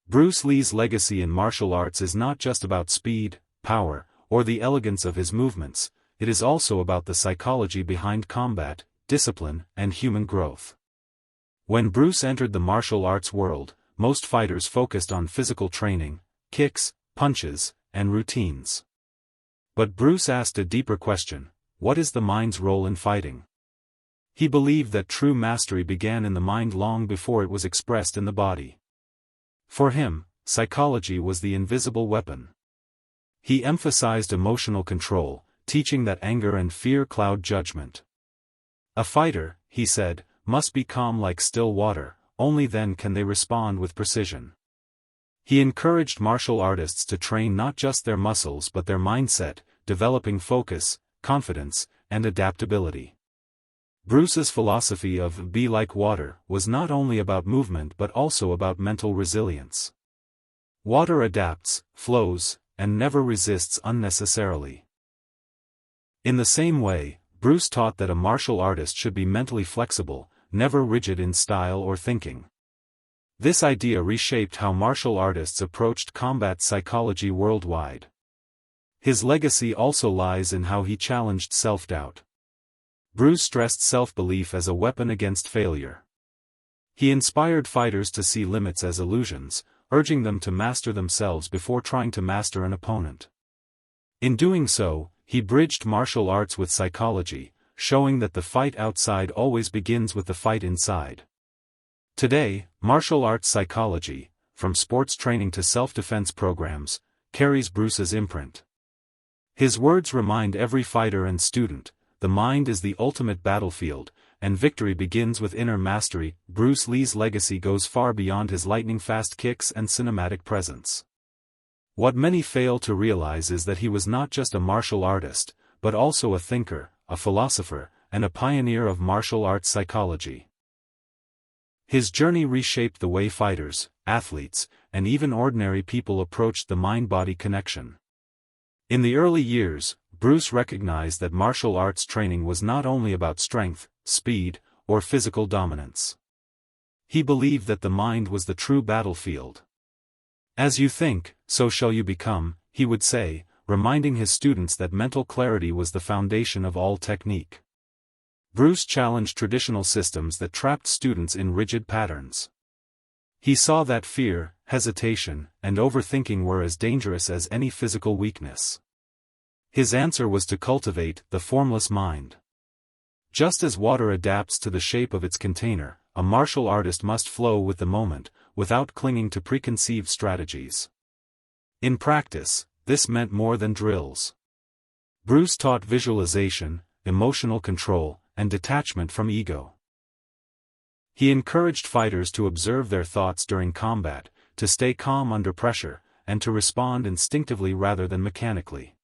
Bruce Lee's legacy in martial arts is not just about speed, power, or the elegance of his movements, it is also about the psychology behind combat, discipline, and human growth. When Bruce entered the martial arts world, most fighters focused on physical training, kicks, punches, and routines. But Bruce asked a deeper question: what is the mind's role in fighting? He believed that true mastery began in the mind long before it was expressed in the body. For him, psychology was the invisible weapon. He emphasized emotional control, teaching that anger and fear cloud judgment. A fighter, he said, must be calm like still water, only then can they respond with precision. He encouraged martial artists to train not just their muscles but their mindset, developing focus, confidence, and adaptability. Bruce's philosophy of "be like water" was not only about movement but also about mental resilience. Water adapts, flows, and never resists unnecessarily. In the same way, Bruce taught that a martial artist should be mentally flexible, never rigid in style or thinking. This idea reshaped how martial artists approached combat psychology worldwide. His legacy also lies in how he challenged self-doubt. Bruce stressed self-belief as a weapon against failure. He inspired fighters to see limits as illusions, urging them to master themselves before trying to master an opponent. In doing so, he bridged martial arts with psychology, showing that the fight outside always begins with the fight inside. Today, martial arts psychology, from sports training to self-defense programs, carries Bruce's imprint. His words remind every fighter and student, the mind is the ultimate battlefield, and victory begins with inner mastery. Bruce Lee's legacy goes far beyond his lightning-fast kicks and cinematic presence. What many fail to realize is that he was not just a martial artist, but also a thinker, a philosopher, and a pioneer of martial arts psychology. His journey reshaped the way fighters, athletes, and even ordinary people approached the mind-body connection. In the early years, Bruce recognized that martial arts training was not only about strength, speed, or physical dominance. He believed that the mind was the true battlefield. "As you think, so shall you become," he would say, reminding his students that mental clarity was the foundation of all technique. Bruce challenged traditional systems that trapped students in rigid patterns. He saw that fear, hesitation, and overthinking were as dangerous as any physical weakness. His answer was to cultivate the formless mind. Just as water adapts to the shape of its container, a martial artist must flow with the moment, without clinging to preconceived strategies. In practice, this meant more than drills. Bruce taught visualization, emotional control, and detachment from ego. He encouraged fighters to observe their thoughts during combat, to stay calm under pressure, and to respond instinctively rather than mechanically.